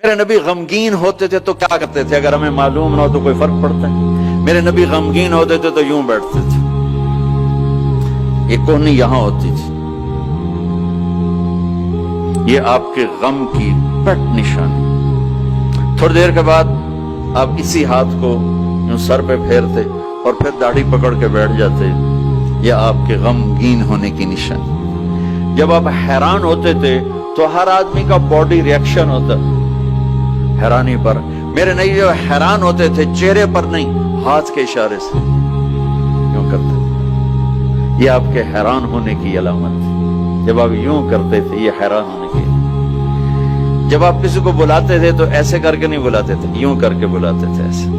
میرے نبی غمگین ہوتے تھے تو کیا کرتے تھے؟ اگر ہمیں معلوم نہ ہو تو کوئی فرق پڑتا ہے؟ میرے نبی غمگین ہوتے تھے تو یوں بیٹھتے تھے، یہ کونی یہاں ہوتی تھی، یہ آپ کے غم کی پٹ نشانی۔ تھوڑی دیر کے بعد آپ اسی ہاتھ کو یوں سر پہ پھیرتے اور پھر داڑھی پکڑ کے بیٹھ جاتے، یہ آپ کے غمگین ہونے کی نشانی۔ جب آپ حیران ہوتے تھے تو ہر آدمی کا باڈی ریئیکشن ہوتا حیرانی پر، میرے نبی جو حیران ہوتے تھے چہرے پر نہیں، ہاتھ کے اشارے سے یوں کرتے تھے، یہ آپ کے حیران ہونے کی علامت تھی۔ جب آپ یوں کرتے تھے یہ حیران ہونے کی۔ جب آپ کسی کو بلاتے تھے تو ایسے کر کے نہیں بلاتے تھے، یوں کر کے بلاتے تھے، ایسے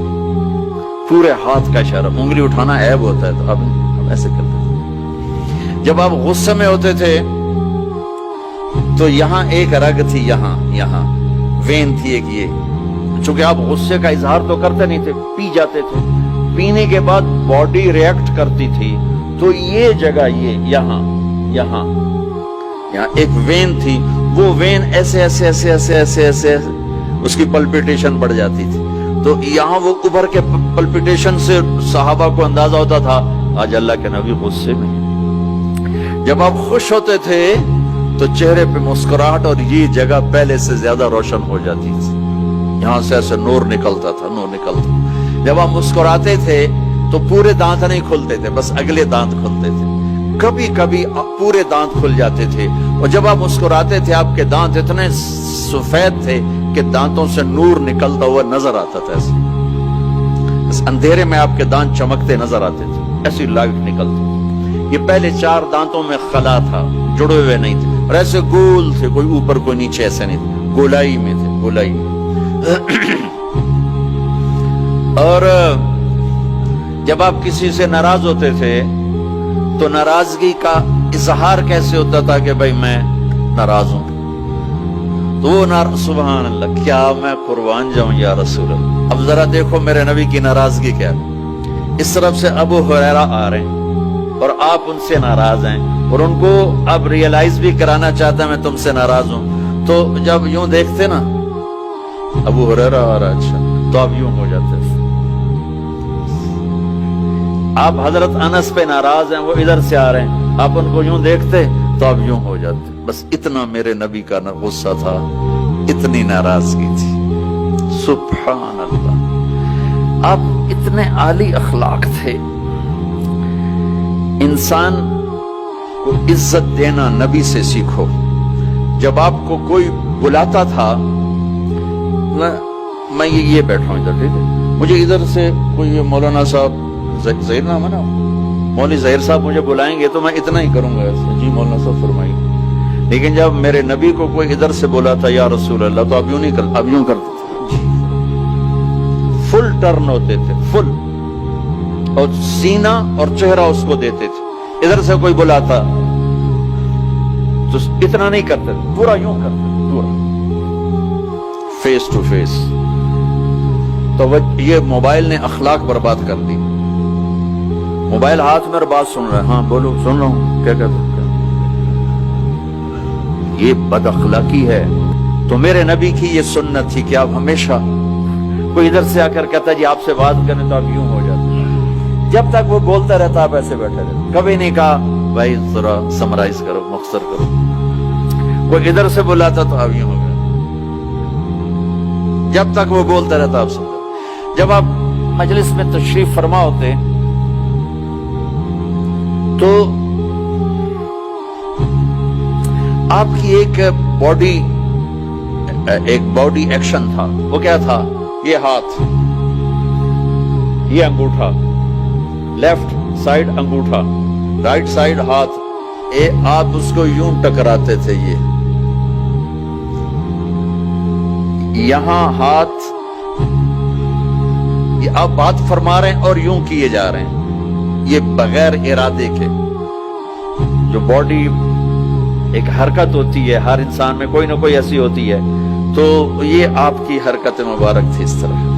پورے ہاتھ کا اشارہ، انگلی اٹھانا عیب ہوتا ہے تو اب ایسے کرتے تھے۔ جب آپ غصے میں ہوتے تھے تو یہاں ایک رگ تھی، یہاں وین تھی ایک، یہ چونکہ آپ غصے کا اظہار تو کرتے نہیں تھے، پی جاتے تھے، پینے کے بعد باڈی ریئیکٹ کرتی تھی تو یہ جگہ یہاں ایک وین تھی، وہ وین ایسے اس کی پلپیٹیشن بڑھ جاتی تھی، تو یہاں وہ ابھر کے پلپیٹیشن سے صحابہ کو اندازہ ہوتا تھا آج اللہ کے نبی غصے میں۔ جب آپ خوش ہوتے تھے تو چہرے پہ مسکراہٹ اور یہ جگہ پہلے سے زیادہ روشن ہو جاتی تھی، یہاں سے ایسے نور نکلتا تھا۔ جب آپ مسکراتے تھے تو پورے دانت نہیں کھلتے تھے، بس اگلے دانت کھلتے تھے، کبھی کبھی پورے دانت کھل جاتے تھے، اور جب آپ مسکراتے تھے آپ کے دانت اتنے سفید تھے کہ دانتوں سے نور نکلتا ہوا نظر آتا تھا، ایسے بس اندھیرے میں آپ کے دانت چمکتے نظر آتے تھے، ایسی لائٹ نکلتی تھی۔ یہ پہلے 4 دانتوں میں خلا تھا، جڑے ہوئے نہیں تھے، اور ایسے گول تھے، کوئی اوپر کوئی نیچے، ایسے نہیں تھے، گولائی میں تھے، گولائی میں۔ اور جب آپ کسی سے ناراض ہوتے تھے تو ناراضگی کا اظہار کیسے ہوتا تھا کہ بھائی میں ناراض ہوں، تو وہ سبحان اللہ، کیا میں قربان جاؤں یا رسول اللہ۔ اب ذرا دیکھو میرے نبی کی ناراضگی کیا ہے، اس طرف سے ابو ہریرہ آ رہے ہیں اور آپ ان سے ناراض ہیں، اور ان کو اب ریئلائز بھی کرانا چاہتا ہے میں تم سے ناراض ہوں، تو جب یوں دیکھتے نا ابو ہریرہ آ رہا، اچھا، تو آپ یوں ہو جاتے۔ آپ حضرت انس پہ ناراض ہیں، وہ ادھر سے آ رہے ہیں، آپ ان کو یوں دیکھتے تو آپ یوں ہو جاتے۔ بس اتنا میرے نبی کا غصہ تھا، اتنی ناراضگی تھی، سبحان اللہ۔ آپ اتنے عالی اخلاق تھے۔ انسان کو عزت دینا نبی سے سیکھو۔ جب آپ کو کوئی بلاتا تھا، میں یہ بیٹھا ہوں ادھر، ٹھیک ہے، مجھے ادھر سے کوئی مولانا صاحب، ظہیر نام ہے نا، مولوی ظہیر صاحب مجھے بلائیں گے تو میں اتنا ہی کروں گا ایسے، جی مولانا صاحب فرمائیے۔ لیکن جب میرے نبی کو کوئی ادھر سے بولا تھا یا رسول اللہ، تو آپ یوں نہیں کرتے، آپ یوں کرتے تھے، فل ٹرن ہوتے تھے، فل، اور سینہ اور چہرہ اس کو دیتے تھے۔ ادھر سے کوئی بلاتا تو اتنا نہیں کرتے تھے، پورا یوں کرتے تھے، پورا فیس ٹو فیس۔ تو یہ موبائل نے اخلاق برباد کر دی۔ موبائل ہاتھ میں اور بات سن رہے ہیں، ہاں بولو، سن رہا ہوں، کیا کہتے ہیں، یہ بد اخلاقی ہے۔ تو میرے نبی کی یہ سنت تھی کہ آپ ہمیشہ، کوئی ادھر سے آ کر کہتا ہے جی آپ سے بات کریں تو آپ یوں ہو جاتے، جب تک وہ بولتا رہتا آپ ایسے بیٹھے رہتے، کبھی نہیں کہا بھائی ذرا سمرائز کرو، مختصر کرو۔ کوئی ادھر سے بلاتا تو آپ یوں ہو گئے، جب تک وہ بولتا رہتا آپ سنتے۔ جب آپ مجلس میں تشریف فرما ہوتے تو آپ کی ایک باڈی ایکشن تھا، وہ کیا تھا؟ یہ ہاتھ، یہ انگوٹھا، لیفٹ سائیڈ انگوٹھا، رائٹ سائیڈ ہاتھ، آپ اس کو یوں ٹکراتے تھے، یہاں ہاتھ، یہ آپ بات فرما رہے ہیں اور یوں کیے جا رہے ہیں، یہ بغیر ارادے کے۔ جو باڈی ایک حرکت ہوتی ہے، ہر انسان میں کوئی نہ کوئی ایسی ہوتی ہے، تو یہ آپ کی حرکت مبارک تھی اس طرح۔